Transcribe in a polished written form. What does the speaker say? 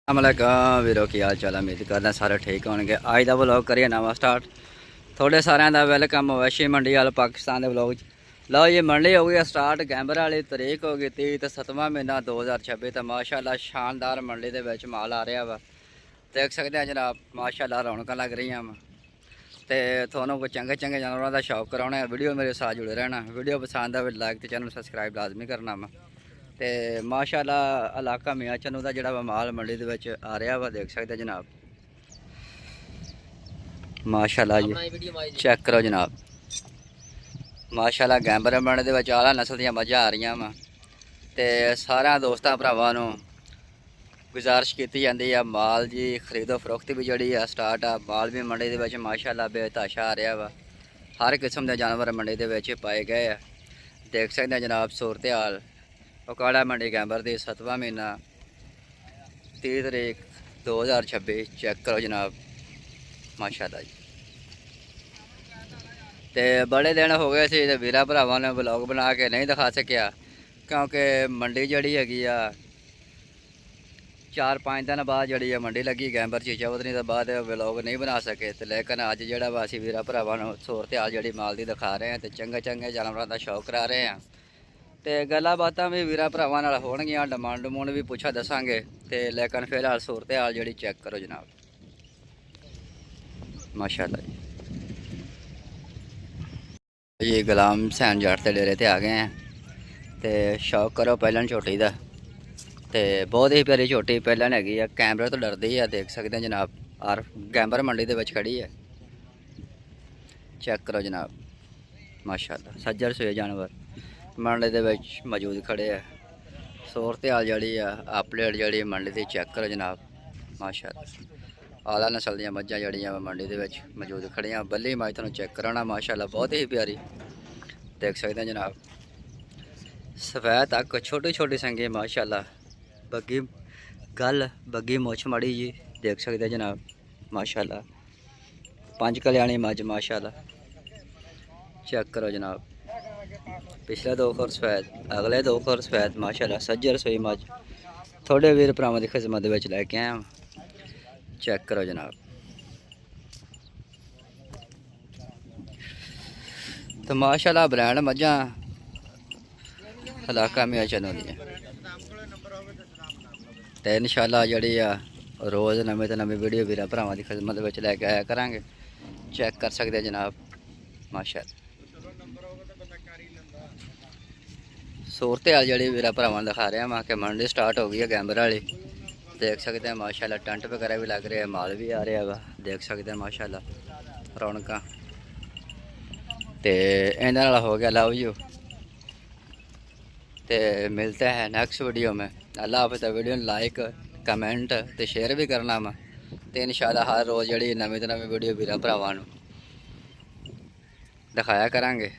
अस्सलामुअलैकुम वीरो की हाल चाल उम्मीद करदा सारे ठीक होंगे। अज का व्लॉग करिए नवा स्टार्ट। थोड़े सारे का वेलकम मवेशी मंडी वाल पाकिस्तान के व्लॉग। लो जी मंडी हो गई स्टार्ट। गैंबर वाली तरीक हो गई 30 तो 7वां महीना 2026। तो माशाल्लाह शानदार मंडी के माल आ रहा वा, देख सकते हैं जनाब। माशाल्लाह रौनक लग रही वा। तो थोनों को चंगे चंगे जानवरों का शौक कराने वीडियो मेरे साथ जुड़े रहना। वीडियो पसंद आए लाइक तो चैनल सबसक्राइब लाजमी करना वा। तो माशाल्लाह इलाका मियाँ चन्नू का जोड़ा माल मंडी के आ रहा वा, देख सकते जनाब। माशाल्लाह जी चेक करो जनाब। माशाल्लाह गैंबर मंडी के आला नस्ल दी मझां आ रही वा। तो सारे दोस्तों भरावां गुजारिश की जाती है माल जी खरीदो फरोख्त भी जी स्टार्ट आ। माल भी मंडी के माशाल्लाह बेतहाशा आ रहा वा। हर किस्म के जानवर मंडी के पाए गए हैं, देख सकते हैं जनाब। सूरत हाल उकाड़ा मंडी गैंबर दी 7वां महीना 30 तरीक 2026। चेक करो जनाब माशाल्लाह जी। तो बड़े दिन हो गए थे तो वीर भरावां ने ब्लॉग बना के नहीं दिखा सकिया, क्योंकि मंडी जड़ी हैगी आ 4-5 दिन बाद जड़ी मंडी लगी गैंबर ची चौधरी के बाद ब्लॉग नहीं बना सके। तो लेकिन अज जोड़ा वा असी वीर भरावां नूं सूरत हाल जी माल की दिखा रहे हैं। तो चंगे चंगे जानवरों का शौक करा रहे हैं। तो गल्लां बातां भी वीर भरावां नाल होणगियां, डिमांड डमूंड भी पुछा दसांगे। तो लेकिन फिलहाल सूरत हाल जी चेक करो जनाब माशाल्लाह जी। ये गुलाम हुसैन जट के डेरे ते आ गए हैं। तो शौक करो पहलन झोटी का। तो बहुत ही प्यारी झोटी पहलन हैगी है, कैमरे तो डरती है, देख सकते हैं जनाब। और गैंबर मंडी के खड़ी है, चेक करो जनाब माशाल्लाह। सज्जर सुए जानवर मंडी के मौजूद खड़े है। सूरत हाल जी अपडेट जी मंडी की चेक करो जनाब माशाल्लाह। आला नस्ल दी मझां जड़ियां मंडी के मौजूद खड़ियां। बल्ली मझ तुहानूं चेक कराना माशाल्लाह, बहुत ही प्यारी, देख सकते हैं जनाब। सफेद तक छोटी छोटी संगी माशाल्लाह। बग्गी गल बग्गी मुछ मड़ी जी, देख सकते हैं जनाब माशाल्लाह। 5 कल्याणी मझ माशाल्लाह, चेक करो जनाब। पिछले 2 खुर सफेद, अगले 2 खुर सफेद माशाल्लाह। सज्जर सोई मझ थोड़े वीर भरावां की खिदमत लैके आया, चेक करो जनाब। तो माशाल्लाह ब्रांड मझां इलाका मियाँ चन्नू दी। तो इंशाल्लाह जी रोज़ नवी तो नवी वीडियो वीर भरावां की खिदमत लैके आया करांगे। चेक कर सकते जनाब माशाल्लाह। सूरत हाल जी वीर भरावां दिखा रहे हैं वहाँ के मंडी स्टार्ट हो गई है गैंबर वाली, देख सकते हैं माशाल्लाह। टेंट वगैरह भी लग रहे हैं, माल भी आ रहा वा, देख सकते हैं माशाल्लाह रौनक। तो इन्होंने हो गया लव यू। तो मिलते हैं नेक्स्ट वीडियो में। अल्लाह हाफ़िज़। वीडियो लाइक कमेंट तो शेयर भी करना वा। तो इंशाल्लाह हर रोज़ जी नवी तो नवी वीडियो वीर भरावां नूं दिखाया करांगे।